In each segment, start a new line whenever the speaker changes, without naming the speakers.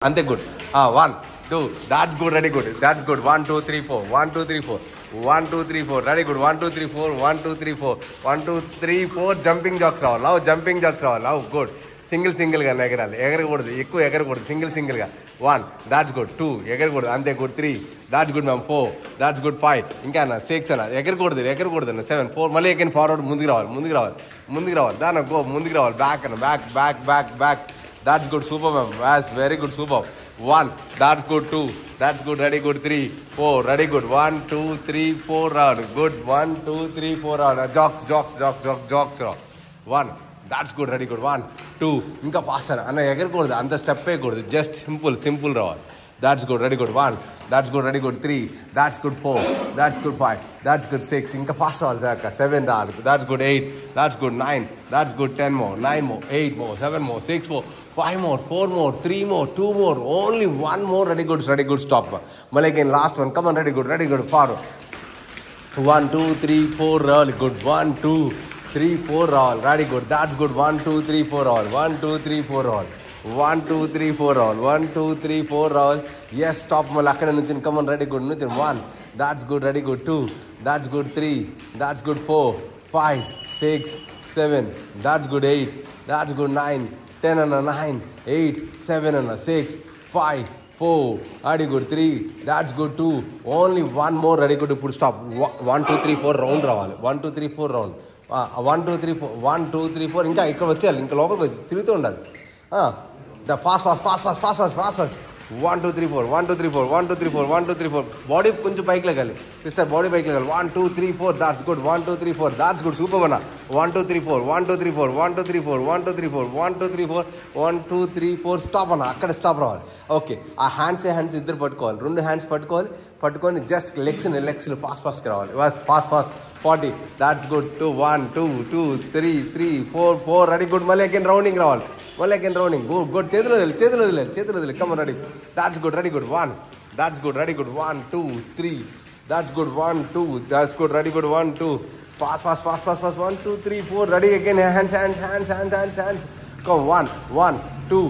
Ante good. 1, 2. That's good. Ready good. That's good. 1, 2, 3, 4. 1, 2, 3, 4. 1, 2, 3, 4. Ready good. 1, 2, 3, 4. 1, 2, 3, 4. 1, 2, 3, 4. Jumping jacks రావాలి. Now jumping jacks రావాలి. Now good. Single గా ఎగరాలి. ఎగరకూడదు, ఎక్కువ ఎగరకూడదు. Single గా 1. That's good. 2. ఎగరకూడదు. అంతే good. 3. That's good ma'am. 4. That's good. 5. ఇంకా అన్న 6 అన్న ఎగరకూడదు అన్న 7. 4. మళ్ళీ అగైన్ ఫార్వర్డ్ ముందుకు రావాలి. దాని గో ముందుకు రావాలి. బ్యాక్ అన్న back. That's good. Super ma'am. That's very good. Super. 1. That's good. 2. That's good. Ready good. 3. 4. Ready good. 1, 2, 3, 4 round. Good. 1, 2, 3, 4 round. Jogs. 1. That's good. Ready good. 1, 2. ఇంకా పాస్ అన్న ఎగరకూడదు, అంత స్టెప్ వేయకూడదు. జస్ట్ సింపుల్ రావాలి. That's good. Ready good. 1. That's good. Ready good. 3. That's good. 4. That's good. 5. That's good. 6. ఇంకా fast రావాలి sir. 7 రావాలి. That's good. 8. That's good. 9. That's good. 10 more. 9 more. 8 more. 7 more. 6 more. 5 more. 4 more. 3 more. 2 more. Only 1 more. Ready good. Stop. Mali again last one. Come on. Ready good. Forward. 1, 2, 3, 4. Roll. Good. 1, 2, 3, 4. Roll. Ready good. That's good. 1, 2, 3, 4. Roll. 1, 2, 3, 4. Roll. 1, 2, 3, 4 roll. 1, 2, 3, 4 roll. Yes, stop. Malakana Nuchin. Come on, ready good. Nuchin. 1. That's good. Ready good. 2. That's good. 3. That's good. 4. 5. 6. 7. That's good. 8. That's good. 9. 10 and a 9. 8. 7 and a 6. 5. 4. Ready good. 3. That's good. 2. Only 1 more. Ready good to put stop. 1, 2, 3, 4 round roll. 1, 2, 3, 4 round. 1, 2, 3, 4. 1, 2, 3, 4. ఇంకా ఇక్కడ వచ్చేయాలి. ఇంకా లోపలికి వచ్చి తిరుగుతూ ఉండాలి. Fast 1, 2, 3, 4. 1, 2, 3, 4. 1, 2, 3, 4. 1, 2, 3, 4. Body కొంచెం పైకి లెగాలి సిస్టర్. బాడీ పైకి లెగాలి. 1, 2, 3, 4. That's good. 1, 2, 3, 4. That's good. Super అన్న. 1, 2, 3, 4. 1, 2, 3, 4. 1, 2, 3, 4. 1, 2, 3, 4. 1, 2, 3, 4. 1, 2, 3, 4. స్టాప్ అన్న. అక్కడ స్టాప్ రావాలి. ఓకే, ఆ హ్యాండ్స్ ఇద్దరు పట్టుకోవాలి. 2 హ్యాండ్స్ పట్టుకొని జస్ట్ లెగ్స్ ఫాస్ట్ రావాలి. Fast 40. That's good. 2, 1, 2, 2, 3, 3, 4. Ready good. మళ్ళీ అగైన్ రౌండింగ్ రావాలి. గుడ్. చేతులు వదిలే. Come ready. That's good. Ready good. 1. That's good. Ready good. 1, 2, 3. That's good. 1, 2. That's good. Ready good. 1, 2. Fast 1, 2, 3, 4. Ready again. Hands. Come 1, 2,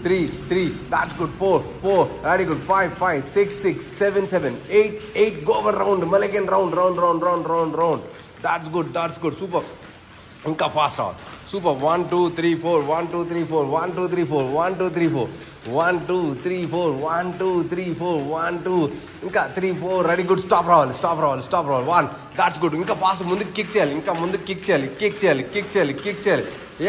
3. That's good. 4. Ready good. 5. 6. 7. 8. Go over round. Mali again round. That's good. Super. ఇంకా fast రావాలి. Super. 1, 2, 3, 4. 1, 2, 3, 4. 1, 2, 3, 4. 1, 2, 3, 4. 1, 2, 3, 4. 1, 2, 3, 4. 1, 2. ఇంకా 3, 4. Ready good. Stop రావాలి. 1. That's good. ఇంకా fast ముందుకు kick చేయాలి.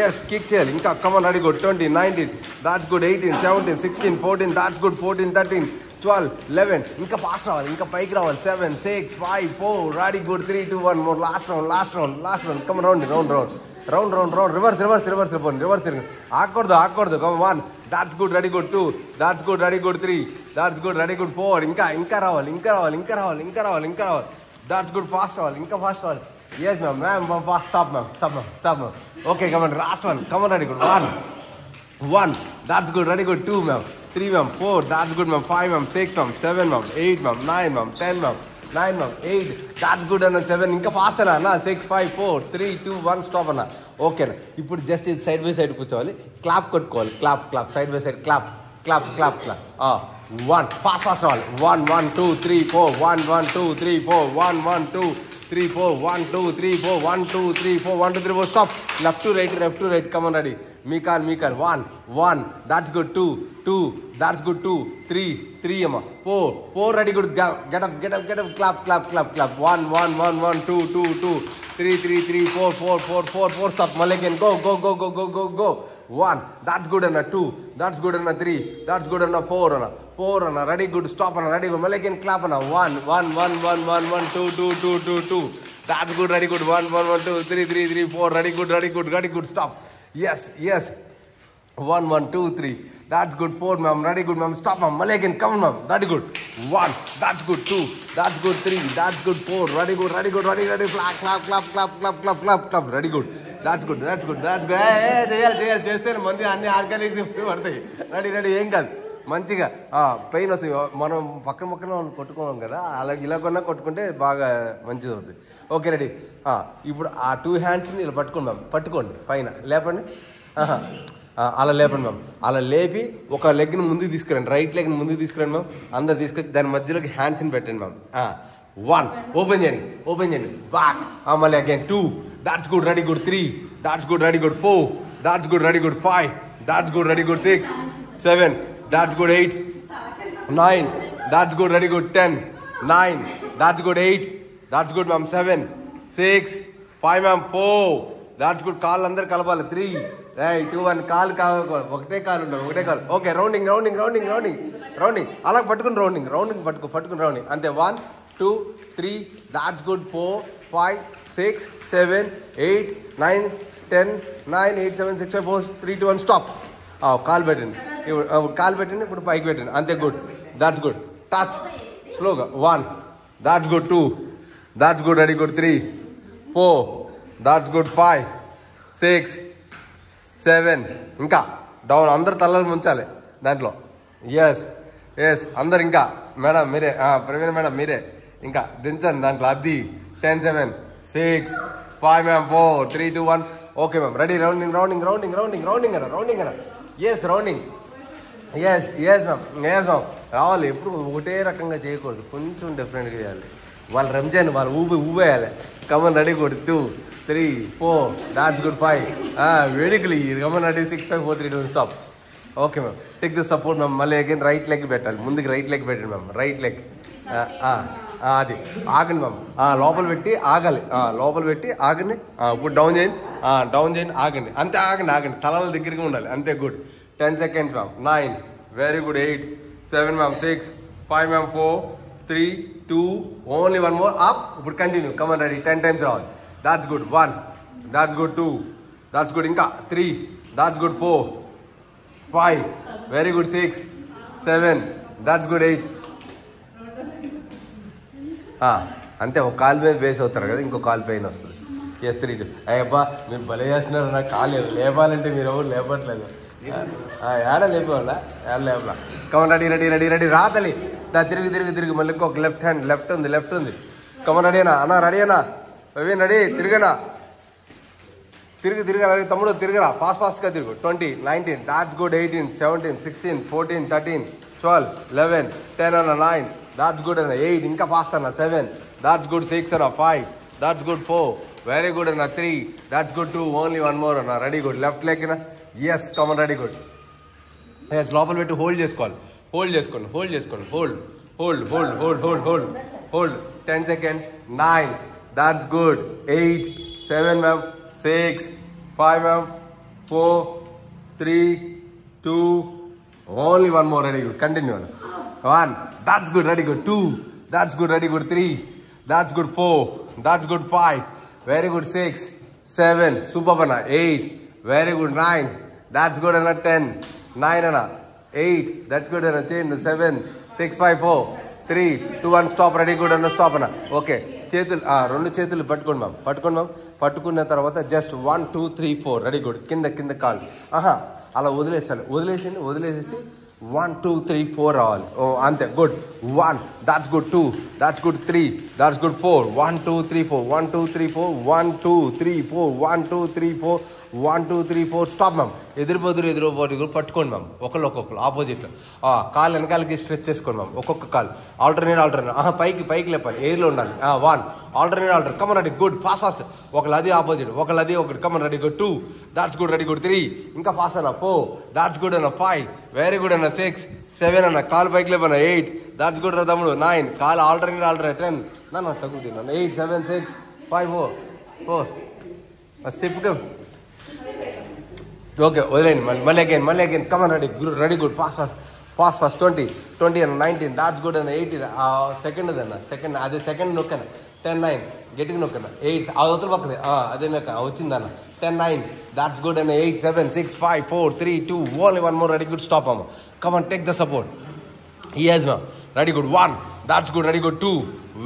Yes, kick చేయాలి. ఇంకా come on. Ready good. 20, 19. That's good. 18, 17, 16, 14. That's good. 14, 13, 12, 11. ఇంకా పాస్ రావాలి. ఇంకా పైకి రావాలి. 7, 6, 5, 4. Ready good. 3, 2, 1 more. Last round. Come round. Reverse ఆకూడదు. Come 1. That's good. Ready good. 2. That's good. Ready good. 3. That's good. Ready good. 4. ఇంకా రావాలి. That's good. ఫాస్ట్ రావాలి. Yes ma'am. Stop ma'am. Okay, come on. Last one. Come on. Ready good. 1. That's good. Ready good. 2 ma'am. 3 ma'am. 4. That's good ma'am. 5 ma'am. 6 ma'am. 7 ma'am. 8 ma'am. 9 ma'am. 10 ma'am. 9 ma'am. 8. That's good అన్న. 7. ఇంకా fast అన్న. 6, 5, 4, 3, 2, 1 stop అన్న. ఓకేనా. ఇప్పుడు just ఇది side by side కూర్చోవాలి. Clap కొట్టుకోవాలి. Clap side by side. Clap. 1. Fast రావాలి. 1, 2, 3, 4. 1, 2, 3, 4. 1, 2, 3, 4. 1, 2, 3, 4. 1, 2, 3, 4. 1, 2, 3, 4. Stop. Left to right. Come on, ready. Me call. 1. That's good. 2. That's good. 2. 3 amma. 4. Ready good. Get up. Clap. 1. 2. 3. 4. Stop. Malikan. Go. 1. That's good anna. 2. That's good anna. 3. That's good anna. 4 anna. Ready good. Stop anna. Ready good. Malikan. Clap anna. 1. 2. That's good. Ready good. 1. 2. 3. 4. Ready good. Stop. Yes. 1, 2, 3. That's good. 4 ma'am. Ready good ma'am. Stop ma'am. Malikan. Come on ma'am. Ready good. 1. That's good. 2. That's good. 3. That's good. 4. Ready good. Ready. Clap. Ready good. That's good. చేయాలి. చేస్తే మంది అన్ని organic పడతాయి. Ready. ఏం కాదు. మంచిగా pain వస్తాయి. మనం పక్కన కొట్టుకోం కదా, అలాగే ఇలా కొన్నా కొట్టుకుంటే బాగా మంచిది అవుతుంది. Okay, ready. ఇప్పుడు ఆ 2 హ్యాండ్స్ని ఇలా పట్టుకోండి మ్యామ్. పట్టుకోండి పైన లేపండి. అలా లేపండి మ్యామ్. అలా లేపి ఒక లెగ్ని ముందుకు తీసుకురండి, రైట్ లెగ్ని ముందుకు తీసుకురండి మ్యామ్. అందరు తీసుకొచ్చి దాని మధ్యలోకి హ్యాండ్స్ని పెట్టండి మ్యామ్. 1 ఓపెన్ చేయండి బ్యాక్. మళ్ళీ again 2 that's good ready good 3 that's good ready good 4 that's good ready good 5 that's good ready good 6 7 that's good 8 9 that's good ready good 10 9 that's good 8 that's good ma'am 7 6 5 ma'am 4 that's good. కాళ్ళు అందరు కలపాలి 3 2 1 కాలు ఒకటే కాలు ఉండాలి, ఒకటే కాలు. Okay, rounding అలా పట్టుకుని రౌండింగ్ పట్టుకుని రౌండింగ్ అంతే. 1 2 3 దాట్స్ గుడ్ 4 5 6 7 8 9 10 9 8 7 6 5 4 3 2 1 స్టాప్. కాలు పెట్టండి ఇప్పుడు పైకి పెట్టండి అంతే. Good, that's good. టచ్ స్లోగా 1 that's good 2 that's good ready good 3 4 that's good 5 6 7 ఇంకా డౌన్. అందరు తలలు ముంచాలి దాంట్లో. ఎస్ అందరు. ఇంకా మేడం మీరే, ప్రవీణ మేడం మీరే. ఇంకా దించండి దాంట్లో. అది 10 7 6 5 ma'am 4 3 2 1 okay ma'am. Ready. Rounding అన్న. Yes rounding. ఎస్ మ్యామ్ రావాలి. ఎప్పుడు ఒకటే రకంగా చేయకూడదు, కొంచెం డిఫరెంట్గా చేయాలి. వాళ్ళు రంజాన్ వాళ్ళు ఊబేయాలి. Come on ready good 2 3 4 that's good 5 వేడికలు come on ready 6 5 4 3 2 stop. Okay ma'am. Take this support ma'am. మళ్ళీ అగైన్ రైట్ లెగ్ పెట్టాలి, ముందుకు రైట్ లెగ్ పెట్టండి మ్యామ్. రైట్ లెగ్ అది ఆగండి మ్యామ్. లోపల పెట్టి ఆగాలి, లోపల పెట్టి ఆగండి. ఇప్పుడు డౌన్ చేయండి ఆగండి అంతే. ఆగండి తలల దగ్గరగా ఉండాలి అంతే. Good. 10 seconds ma'am. 9 very good 8 7 ma'am 6 5 ma'am 4 3 2 only 1 more up. ఇప్పుడు కంటిన్యూ. కమన్ రెడీ 10 times రావాలి. That's good 1 that's good 2 that's good ఇంకా 3 that's good 4 5 very good 6 7 that's good 8 అంతే. ఒక కాలు మీద బేస్ అవుతారు కదా, ఇంకో కాలు పెయిన్ వస్తుంది. ఎస్ 3 2 అయ్యబ్బా మీరు భలే చేస్తున్నారు. నాకు కాలు లేపాలంటే మీరు ఎవరు లేపట్లేదు. ఏడ లేపేవాళ్ళ కమన్ రెడీ రాతలి. తిరిగి మళ్ళీ ఇంకొక లెఫ్ట్ హ్యాండ్ లెఫ్ట్ ఉంది. కమన్ రెడీ అన్నా రెడీ అన్నా ప్రవీణ్ రెడీ. తిరిగనా రెడీ తమ్ముడు తిరగరా. ఫాస్ట్గా తిరుగు. 20 19 దాట్స్ గుడ్ 18 17 16 14 13 12 11 10 అన్న 9 దాట్స్ గుడ్ అన్న 8 ఇంకా ఫాస్ట్ అన్న 7 దాట్స్ గుడ్ 6 అన్న 5 దాట్స్ గుడ్ 4 వెరీ గుడ్ అన్న 3 దాట్స్ గుడ్ 2 ఓన్లీ 1 more అన్న. Ready good. Left leg yes come on ready good. Yes లోపల పెట్టి హోల్డ్ చేసుకోండి. Hold 10 seconds. 9 that's good 8 7 ma'am 6 5 ma'am 4 3 2 only 1 more. Ready good. Continue అన్న. 1 that's good ready good 2 that's good ready good 3 that's good 4 that's good 5 very good 6 7 super banana 8 very good 9 that's good and 10 9 and 8 that's good and 10 7 6 5 4 3 2 1 stop ready good and stop అన్న. Okay చేతులు రెండు చేతులు పట్టుకోండి ma'am. పట్టుకున్న తర్వాత just 1 2 3 4 ready good. కింద కాలు అలా వదిలేసేసి 1 2 3 4 రావాలి. అంతే. Good. 1 that's good 2 that's good 3 that's good 4 1 2 3 4 1 2 3 4 1 2 3 4 1 2 3 4 1 2 3 4 stop ma'am. ఎదురుపోదు పట్టుకోండి మ్యామ్. ఒకళ్ళు ఆపోజిట్లో కాలు వెనకాలకి స్ట్రెచ్ చేసుకోండి మ్యామ్. ఒక్కొక్క కాలు ఆల్టర్నేట్ పైకి లేపాలి. ఎయిర్లో ఉండాలి. 1 alternate come on ready good. Fast ఒకళ్ళు అది ఆపోజిట్ ఒకటి come on ready good 2 that's good ready good 3 ఇంకా ఫాస్ట్ అన్న 4 దాట్స్ గుడ్ అన్న 5 వెరీ గుడ్ అన్న 6 7 అన్న కాలు పైకి లేపన్న 8 దాట్స్ గుడ్ రా తమ్ముడు 9 కాలు ఆల్టర్నేట్ 10 నన్ను తగ్గుతున్నాను 8 7 6 5 4 స్టెప్. ఓకే వదిలేండి. మళ్ళీ again come on ready good fast 20 అన్న 19 దాట్స్ గుడ్ అన్న 18 సెకండ్ అదే సెకండ్ నొక్కన 10 9 గట్టిగా నొక్కన 8 అవతల పక్కదే అదే నొక్క వచ్చిందన్న 10 9 దాట్స్ గుడ్ అన్న 8 7 6 5 4 3 2 only 1 more ready good stop అమ్మ. Come on take the support. yes ma'am ready good 1 that's good ready good 2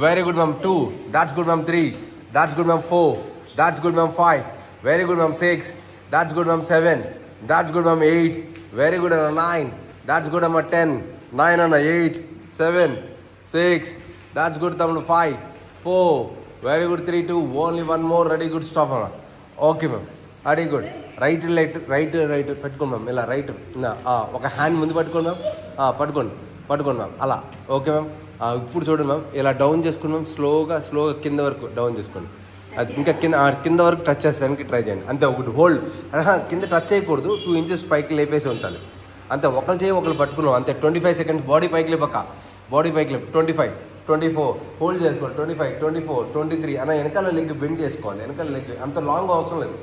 very good ma'am 2 that's good ma'am 3 that's good ma'am 4 that's good ma'am 5 very good ma'am 6 that's good ma'am 7 that's good ma'am 8 very good on 9 that's good ma'am 10 9 on 8 7 6 that's good ma'am 5 4 very good 3 2 only 1 more ready good stop ma'am. Okay ma'am ready good. Right పెట్టుకోండి ma'am. ఇలా right ఒక hand ముందు పట్టుకోండి ma'am. పట్టుకోండి ma'am. అలా okay ma'am. ఇప్పుడు చూడండి ma'am, ఇలా డౌన్ చేసుకుని మ్యామ్. స్లోగా కింద వరకు డౌన్ చేసుకోండి. అది ఇంకా కింద వరకు టచ్ చేస్తానికి ట్రై చేయండి. అంతే. ఒకటి హోల్డ్, కింద టచ్ చేయకూడదు. 2 ఇంచెస్ పైకి లేపేసి ఉంచాలి అంతే. ఒకరు చేయి ఒకరు పట్టుకున్నాం అంతే. 25 సెకండ్స్ బాడీ పైకి లేపక, బాడీ పైకి లేపు. 25, 24 హోల్డ్ చేసుకోవాలి. 25, 24, 23 అన్న వెనకాల లెగ్ బెండ్ చేసుకోవాలి. వెనకాల లెగ్ అంత లాంగ్ అవసరం లేదు,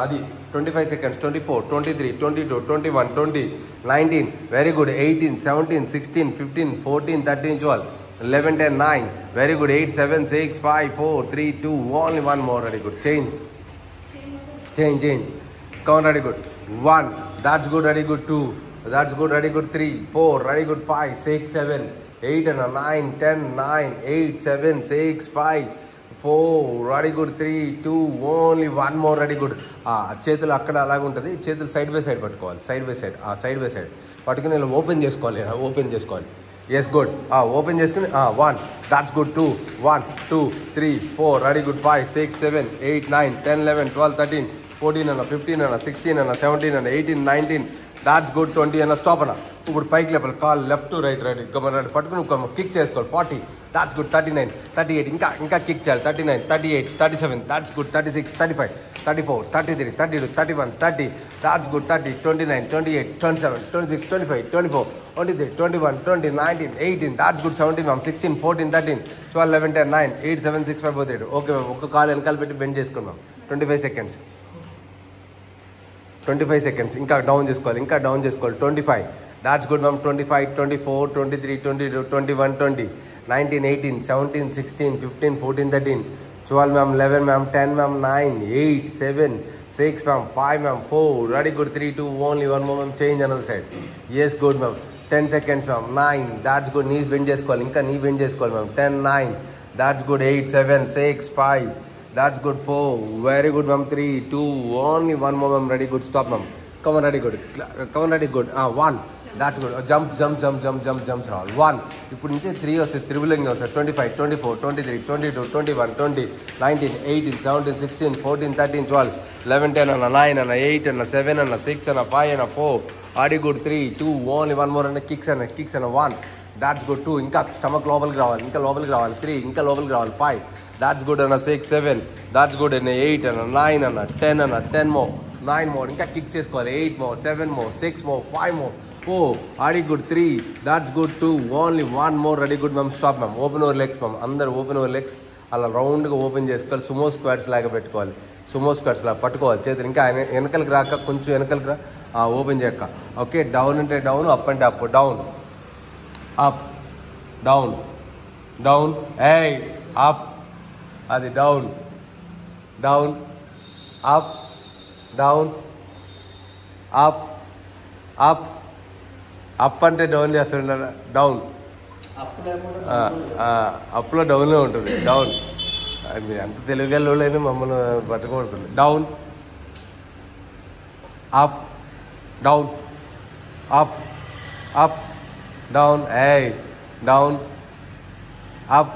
అది 25 seconds. 24, 23, 22, 21, 20, 19 very good. 18, 17, 16, 15, 14, 13, 12, 11, 10, 9 very good. 8, 7, 6, 5, 4, 3, 2 only 1 more. Very good. Change count. Very good. 1 that's good. very good. 2 that's good. very good. 3, 4 very good. 5, 6, 7, 8 and 9, 10, 9, 8, 7, 6, 5, 4 very good. 3, 2 only 1 more. Very good. చేతులు అక్కడ అలాగే ఉంటుంది. చేతులు side by side పట్టుకోవాలి. Side by side పట్టుకుని ఇలా open చేసుకోవాలి. Yes good. Open చేసుకుని 1 that's good. 2 1 2 3 4 very good. 5 6 7 8 9 10 11 12 13 14 అన్న 15 అన్న 16 అన్న 17 అన్న 18 19 దాట్స్ గుడ్. 20 అన్న స్టాప్ అన్న. ఇప్పుడు పైకి లేపాలి. కాల్ లెఫ్ట్ టు రైట్ పట్టుకుని కిక్ చేసుకోవాలి. 40 దాట్స్ గుడ్. 39 38 ఇంకా కిక్ చేయాలి. 39 38 37 that's good. 36 35 34 33 32 31 30 that's good. 30 29 28 27 26 25 24 23 21 20 19 18 that's good. 17 ma'am. 16 14 13 12 11 10 9 8 7 6 5 4 3 okay ma'am. ఒక్క కాల్ వెనకాల పెట్టి బెండ్ చేసుకున్నాం. 25 సెకండ్స్. ఇంకా డౌన్ చేసుకోవాలి. 25 that's good ma'am. 25 24 23 22 21 20 19 18 17 16 15 14 13 12 ma'am. 11 ma'am. 10 ma'am. 9 8 7 6 ma'am. 5 ma'am. 4 very good. 3 2 only 1 more ma'am. Change another side. Yes good ma'am. 10 seconds ma'am. 9 that's good. Knees bend చేసుకోవాలి. ఇంకా knee bend చేసుకోవాలి ma'am. 10 9 that's good. 8 7 6 5 that's good. 4 very good ma'am. 3 2 only 1 more ma'am. Ready good. Stop ma'am. Come on. Ready good. 1 that's good. Jump all. 1 ఇప్పుడు నుంచి 3 వస్తాయి. త్రిబులింగ్ వస్తాయి. 25 24 23 22 21 20 19 18 17 16 14 13 12 11 10 అన్న 9 అన్న 8 అన్న 7 అన్న 6 అన్న 5 అన్న 4 very good. 3 2 only 1 more అన్న కిక్స్ అన్న 1 that's good. 2 ఇంకా స్టమక్ లోపలికి రావాలి. 3 ఇంకా లోపలికి రావాలి. 5 that's good. అన్న 6 7 that's good. అన్న 8 అన్న 9 అన్న 10 అన్న 10 more 9 more ఇంకా కిక్ చేసుకోవాలి. 8 more 7 more 6 more 5 more 4 very good. 3 that's good. 2 only 1 more. ready good ma'am. stop ma'am. Open over legs ma'am. అందరు ఓపెన్ ఓవర్ లెగ్స్ అలా రౌండ్గా ఓపెన్ చేసుకోవాలి. సుమో స్క్వాట్స్ లాగా పెట్టుకోవాలి. లాగా పట్టుకోవాలి. చేతులు ఇంకా వెనకలకి రాక కొంచెం వెనకలకి రా. ఓపెన్ చేయక. ఓకే. డౌన్ అంటే డౌన్, అప్ అంటే up. Down up down up. అది డౌన్ అప్ అప్ అంటే డౌన్ చేస్తుంటారా? డౌన్ అప్లో డౌన్లో ఉంటుంది. డౌన్ మీరు ఎంత తెలుగులోనే మమ్మల్ని పట్టుకుంటుంది. Down up down up down down up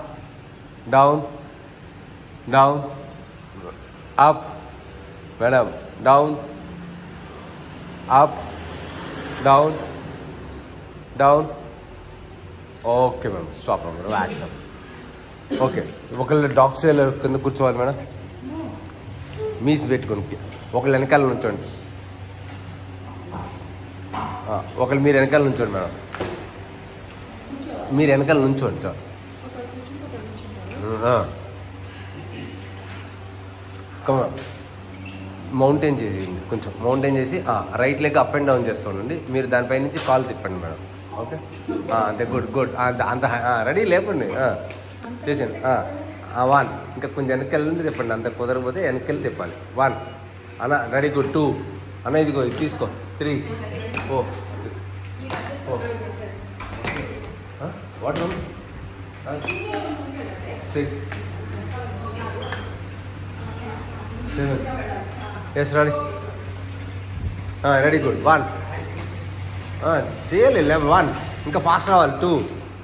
down up madam. Down up down okay ma'am. Stop ma'am. Relax. Okay. ఒకళ్ళు డాగ్ స్టైల్ కింద కూర్చోవాలి మేడం. మీస్ పెట్టుకొని ఒకళ్ళు వెనకాల నుంచోండి. ఒకళ్ళు మీరు వెనకాల నుంచోండి మేడం. మీరు వెనకాల నుంచోండి సార్. మౌంటైన్ చేసేయండి. కొంచెం మౌంటైన్ చేసి right leg up and down చేస్తూ ఉండండి. మీరు దానిపై నుంచి కాల్ తిప్పండి మేడం. ఓకే. అంతే. గుడ్ అంత రెడీ లేపండి. చేసాను. 1 ఇంకా కొంచెం వెనకెళ్ళి తిప్పండి. అంత కుదరకపోతే వెనకెళ్ళి తిప్పాలి. 1 అన్న. Ready good. 2 అన్న. ఇదిగో ఇది తీసుకో. 3 4 what 6 7 yes ready. Ready good. 1 చేయాలి. 1 ఇంకా ఫాస్ట్ రావాలి. 2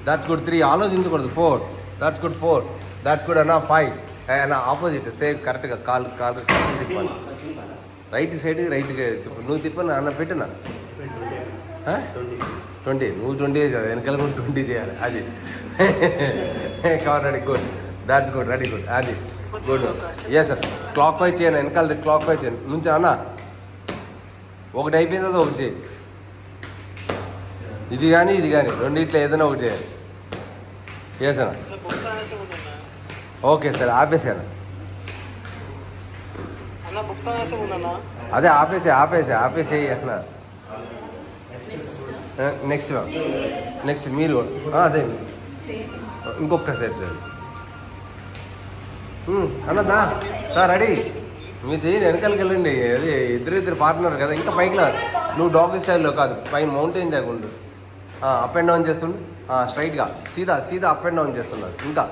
దాట్స్ గుడ్. 3 ఆలోచించకూడదు. 4 దాట్స్ గుడ్. 4 దాట్స్ గుడ్ అన్న. 5 అన్న ఆపోజిట్ సేమ్ కరెక్ట్గా కాల్ తిప్పాలి. రైట్ సైడ్కి రైట్గా తిప్పు. నువ్వు తిప్పను అన్న పెట్టినా 20 నువ్వు 20 కదా, వెనకాల కూడా 20 చేయాలి. అది cover ready good, that's good, ready good, అది good. Yes sir, clock wise చేయను, వెనకాల క్లాక్ వైజ్ చేయను నుంచి అన్న. ఒకటి అయిపోయిన తర్వాత ఒకటి చేయి, ఇది కానీ ఇది కానీ రెండిట్లో ఏదైనా ఒకటి చేయాలి. చేసానా? ఓకే సార్, ఆపేసాను. అదే ఆపేసేయి అన్న. నెక్స్ట్ మీరు అదే ఇంకొక సైడ్ సార్ అన్నదా సార్ రెడీ. మీరు చేయండి, వెనకాలకి వెళ్ళండి. అది ఇద్దరు పార్ట్నర్ కదా. ఇంకా పైకి నువ్వు డాగ్ స్టైల్లో కాదు, పైన మౌంటైన్ దాకుండు. అప్ అండ్ డౌన్ చేస్తుండు స్ట్రైట్గా, సీదా అప్ అండ్ డౌన్ చేస్తున్నాడు. ఇంకా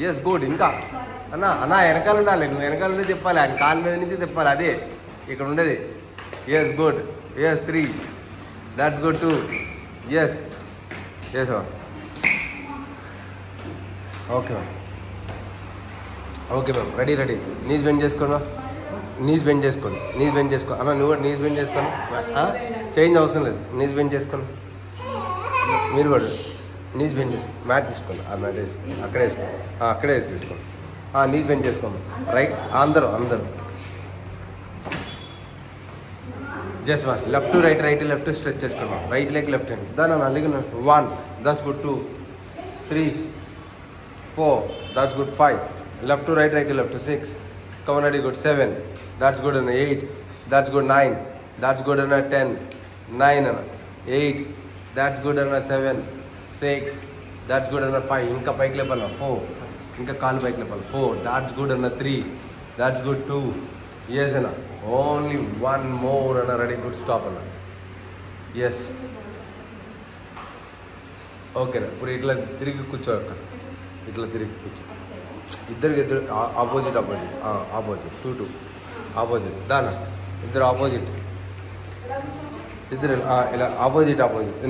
ఎస్ గుడ్. ఇంకా అన్న వెనకాల ఉండాలి, నువ్వు వెనకాల నుండి తిప్పాలి, ఆయన కాలు మీద నుంచి తిప్పాలి. అదే ఇక్కడ ఉండేది. Yes good, yes 3, that's good 2, yes okay ma'am. Okay ma'am, ready. Knees bend చేసుకోండి అన్న. నువ్వు కూడా నీస్ బెండ్ చేసుకోండి, చేంజ్ అవసరం లేదు. నీస్ బెండ్ చేసుకోండి, మీరు కూడా నీస్ బెండ్ చేసుకోండి. మ్యాట్ తీసుకోండి, ఆ మ్యాట్ వేసుకోండి, అక్కడే వేసేసుకోండి. నీస్ బెండ్ చేసుకోండి. రైట్ అందరూ just 1 left to right stretch చేసుకోండి. రైట్ లెగ్ లెఫ్ట్ హ్యాండ్ దాని అలిగి 1, that's good 2, 3, 4, that's good 5, left to right left 6, come on ready good 7, that's good and 8, that's good 9, that's good and 10, 9 and 8, that's good and 7, 6, that's good and 5, ఇంకా పైకి లేపాలి 4, ఇంకా కాలు పైకి లేపాలి 4, that's good and 3, that's good 2, yes అన్న. Only 1 more అన్న. Ready good, stop అన్న. ఎస్ ఓకేనా. ఇప్పుడు ఇట్లా తిరిగి కూర్చో, ఇట్లా తిరిగి కూర్చో. ఇద్దరు ఆపోజిట్ 2 ఆపోజిట్ దానా. ఇద్దరు ఆపోజిట్, ఇద్దరు ఇలా ఆపోజిట్.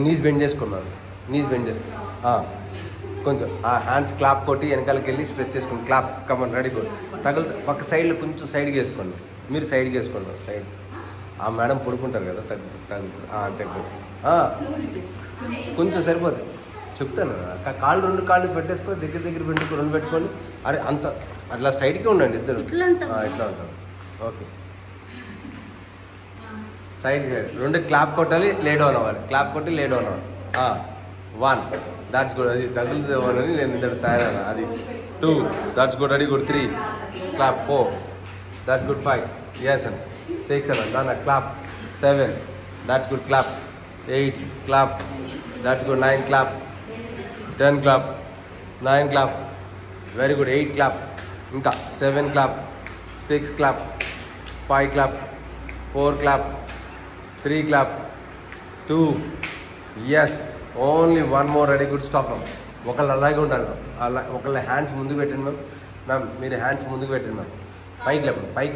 నీస్ బెండ్ చేసుకున్నారు, కొంచెం హ్యాండ్స్ క్లాప్ కొట్టి వెనకాలకి వెళ్ళి స్ట్రెచ్ చేసుకోండి. Clap come on ready good. పక్క సైడ్లో కొంచెం సైడ్కి వేసుకోండి, మీరు సైడ్కి వేసుకోండి. సైడ్ మేడం పడుకుంటారు కదా, తగ్గు కొంచెం సరిపోతుంది. చెప్తాను, కాళ్ళు 2 కాళ్ళు పెట్టేసుకొని దగ్గర పెట్టుకొని 2 పెట్టుకొని. అరే అంత అట్లా సైడ్కి ఉండండి ఇద్దరు, ఇట్లా ఉంటారు. ఓకే, సైడ్ 2 క్లాప్ కొట్టాలి, లే డౌన్ అవ్వాలి. క్లాప్ కొట్టి లే డౌన్ అవ్వాలి. 1, దాట్స్ గుడ్. అది తగులుదేమోనని నేను ఇద్దరు సాయన. అది 2, that's good, ready good 3, clap 4, that's good 5, yes అన్న. 6 అన్న, దాని clap 7, that's good, clap 8, clap, that's good 9, clap 10, clap 9, clap, very good 8, clap, ఇంకా 7, clap 6, clap 5, clap 4, clap 3, clap 2, yes only 1 more. Ready good, stop ma'am. ఒకళ్ళు అలాగే ఉండాలి ma'am. ఒకళ్ళ hands ముందుకు పెట్టండి మ్యామ్. మీరు హ్యాండ్స్ ముందుకు పెట్టండి మ్యామ్. పైకి లేపండి, పైకి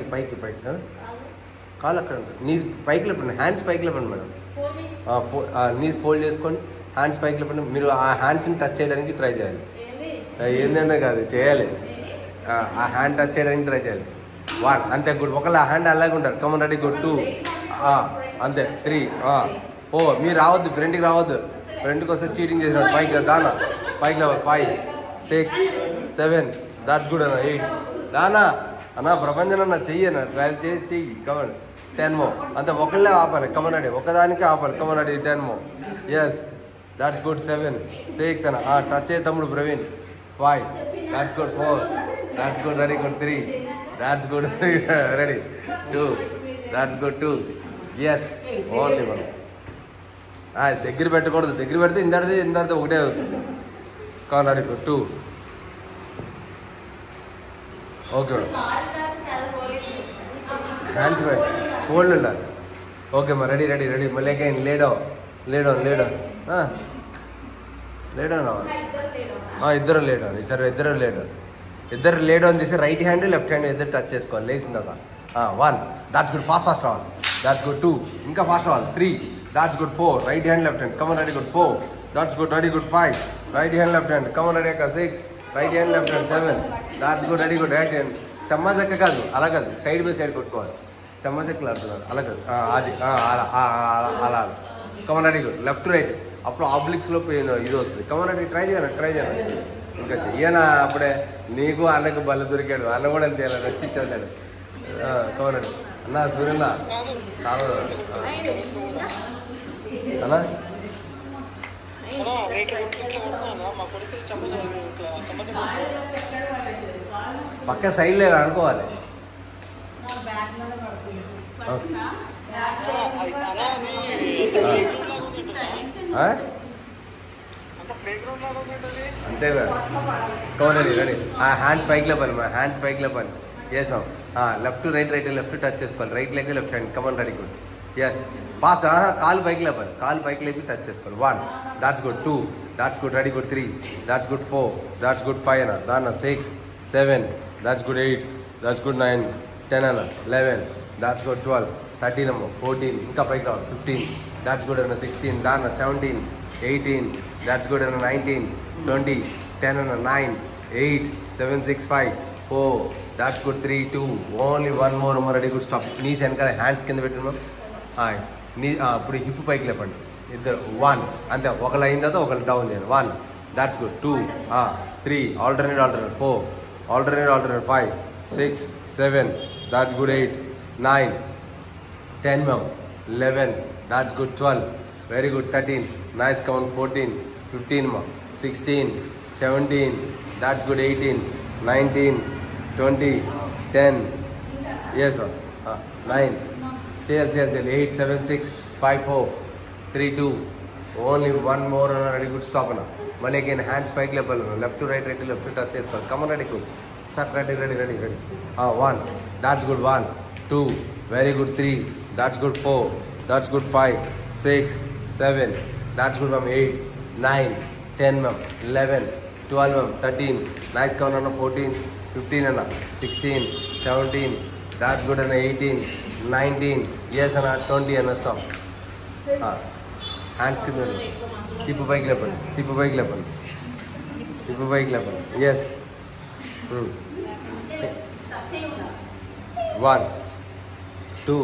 కాలు అక్కడ ఉంటుంది. నీస్ పైకి లేపండి, హ్యాండ్స్ పైకి లేపండి మేడం. నీస్ ఫోల్డ్ చేసుకోండి, హ్యాండ్స్ పైకి లేపండి. మీరు ఆ హ్యాండ్స్ని టచ్ చేయడానికి ట్రై చేయాలి. ఏంటంటే కాదు చేయాలి, ఆ హ్యాండ్ టచ్ చేయడానికి ట్రై చేయాలి. 1 అంతే గుడ్. ఒకళ్ళ హ్యాండ్ అలాగే ఉంటారు. కమన్ రెడీ గుడ్ 2 అంతే 3. మీరు రావద్దు, ఫ్రంట్కి రావద్దు. ఫ్రంట్కి వస్తే చీటింగ్ చేసినాడు. పైకి దానా, పైకి లేవాలి. 5, 6, 7, దాట్స్ గుడ్ అన్న. 8 దానా అన్న. ప్రపంచం అన్న చెయ్యన్న, ట్రయల్ చేసి చెయ్యి. కమన్ 10 more అంతే. ఒకళ్ళే ఆపాలి. కమన్ రెడీ, ఒకదానికే ఆపాలి. Come on ready 10 more, yes that's good 7, 6 అన్న. టచ్ అయ్యే తమ్ముడు Praveen. 5, that's good 4, that's good, ready good 3, that's good, ready 2, that's good 2, yes only 1. దగ్గర పెట్టకూడదు, దగ్గర పెడితే ఇందరిది ఒకటే అవుతుంది. Come on ready good 2. Okay hands పై ఫోల్డ్ ఉండాలి. ఓకే మా రెడీ మళ్ళీ అగైన్ లే డౌన్ అవ్వాలి. ఇద్దరు లే డౌన్. ఈసారి ఇద్దరు లే డౌన్ చేసి రైట్ హ్యాండ్ లెఫ్ట్ హ్యాండ్ ఇద్దరు టచ్ చేసుకోవాలి లేచిన తర్వాత. 1, దాట్స్ గుడ్, ఫాస్ట్ రావాలి. దాట్స్ గుడ్ 2, ఇంకా ఫాస్ట్ రావాలి. 3, that's good 4, right hand left hand. Come on ready good 4, that's good, ready good 5, right hand left hand. Come on ready అక్క 6, right hand left hand. 7, that's good, ready good right hand. చమ్మా చక్క కాదు, అలా కాదు, side by side కొట్టుకోవాలి. చెమ్మచెక్కలు ఆడుతున్నారు అలా కాదు అది అలా come on ready good left right అప్పుడు ఆబ్లిక్స్లో పోయిన ఇది వస్తుంది కమన్ రెడీ ట్రై చేయను ఇంకా చెయ్యనా అప్పుడే నీకు అన్నకు బల్ల దొరికాడు అన్న కూడా అంతే అలా నచ్చి ఇచ్చేసాడు కమన్ రెడీ అన్న సూర్యన్న అన్నా పక్క సైడ్ లేదు అనుకోవాలి అంతే కౌనండి రెడీ హ్యాండ్స్ పైకి లేపాలి మా హ్యాండ్స్ పైకి లేపాలి చేసాం లెఫ్ట్ లెఫ్ట్ టచ్ చేసుకోవాలి right leg left hand come on ready good yes fast కాలు పైకి లేపాలి కాలు పైకి లేపి టచ్ చేసుకోవాలి 1 that's good 2 that's good ready good 3 that's good 4 that's good 5 అన్న దాన్న 6 7 దాట్స్ గుడ్ 8 దాట్స్ గుడ్ 9 10 అన్న 11 దాట్స్ గుడ్ 12 13 అమ్మ 14 ఇంకా పైకి రావాలి 15 దాట్స్ గుడ్ అన్న 16 దాన్న 17 18 దాట్స్ గుడ్ అన్న 19 20 10 అన్న 9 8 7 6 5 4 that's good 3 2 only 1 more ready good stop knees వెనకాల హ్యాండ్స్ కింద పెట్టున్నాం నీ ఇప్పుడు హిప్ పైకి లేపండి ఇద్దరు 1 అంతే ఒకళ్ళు అయిన తర్వాత ఒకళ్ళు డౌన్ చేయండి 1 that's good 2 3 alternate 4 alternate 5 6 7 that's good 8 9 10 ma'am 11 that's good 12 very good 13 nice count 14 15 ma'am 16 17 that's good 18 19 20 10 yes ma'am 9 chair 8 7 6 5 4 3 2 only one more and ready good stop na mali again hands spike level left to right left to touch చేసుకోవాలి come on ready good start ready 1 that's good 1 2 very good 3 that's good 4 that's good 5 6 7 that's good ma'am 8 9 10 ma'am 11 12 ma'am 13 nice count on 14 15 and 16 17 that's good and 18 19 yes and 20 and stop hands కింద hip పైకి లేపండి yes 1 2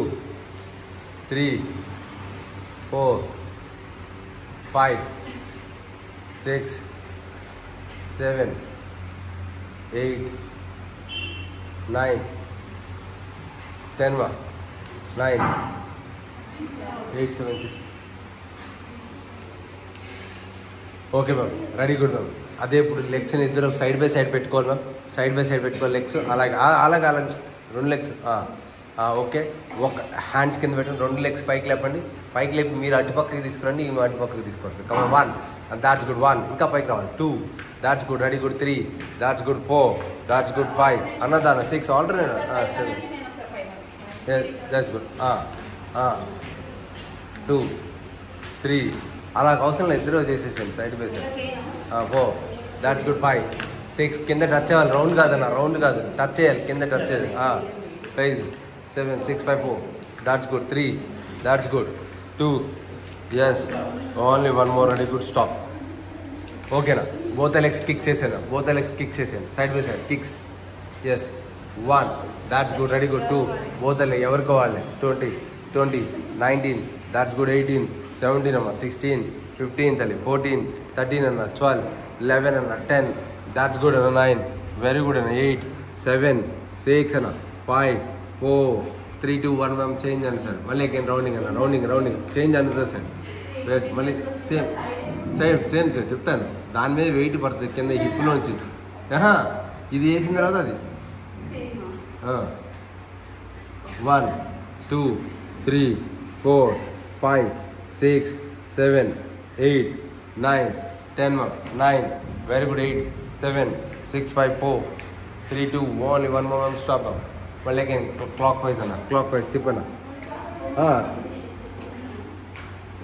3 4 5 6 7 8 9 10 ma 9 8 7 6 okay ma'am ready good ma'am అదే ఇప్పుడు లెగ్స్ని ఇద్దరు side by side పెట్టుకోవాలి ma'am side by side పెట్టుకోవాలి legs అలాగే 2 legs okay ఒక హ్యాండ్స్ కింద పెట్టండి 2 లెగ్స్ పైకి లేపండి పైకి లేపి మీరు అటుపక్కకి తీసుకురండి ఈ అటుపక్కకి తీసుకొస్తుంది కమ 1 దాట్స్ గుడ్ 1 ఇంకా పైకి రావాలి 2 that's good ready good 3 that's good 4 that's good 5 అన్నదాన 6 ఆల్టర్నేట్ 7 దాట్స్ గుడ్ 2 3 అలా అవసరం లేదు ఇద్దరు చేసేసాను side by side 4 that's good 5 6 కింద టచ్ చేయాలి రౌండ్ కాదు టచ్ చేయాలి కింద టచ్ చేయాలి 5 7 6 5 4 that's good 3 that's good 2 yes only 1 more ready good stop ఓకేనా బోత్ లెగ్స్ కిక్స్ వేసాను side by side kicks yes 1 that's good ready good 2 both leg ఎవరికి కావాలి 20 19 దాట్స్ గుడ్ 18 17 అమ్మ 16 15 తల్లి 14 13 అన్న 12 11 అన్న 10 దాట్స్ గుడ్ అన్న 9 వెరీ గుడ్ అన్న 8 7 6 అన్న 5 4 3 2 1 మ్యామ్ చేంజ్ అన్న సార్ మళ్ళీ అగైన్ రౌండింగ్ చేంజ్ అన్నదా సార్ వేస్ మళ్ళీ సేమ్ సార్ చెప్తాను దాని మీద వెయిట్ పడుతుంది కింద హిప్లోంచి ఇది వేసిన తర్వాత అది 1 2 3 4 5 6 7 8 9 10 9 very good 8 7 6 5 4 3 2 only 1 more stop మళ్ళీ అగైన్ క్లాక్ వైజ్ తిప్పనా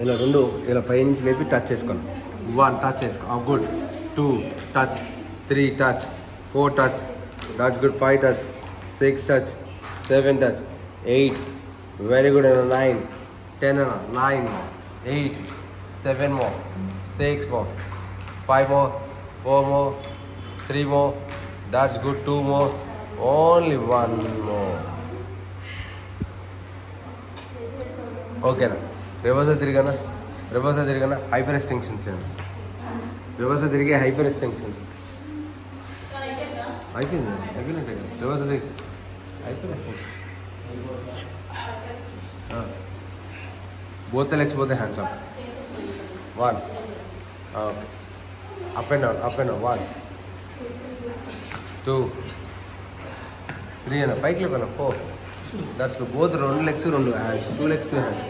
ఇలా 2 ఇలా పై నుంచి లేపి టచ్ చేసుకోండి 1 టచ్ చేసుకో good 2 touch 3 touch 4 touch that's good 5 touch 6 touch 7 touch 8 very good 9 10 9 8 7 more 6 more 5 more 4 more 3 more that's good 2 more only 1 more ఓకేనా. Reverse తిరిగానా hyper extension చేయండి. Reverse తిరిగే హైపర్ ఎక్స్టెన్షన్ అయిపోయినట్టే. రివర్స్ తిరిగి hyper extension. both the legs, both the hands up. 1. Okay. Up and down. 1, 2, 3 and up. Pike level 4. That's good. Both 2 legs, 2 hands. 2 legs, 2 hands.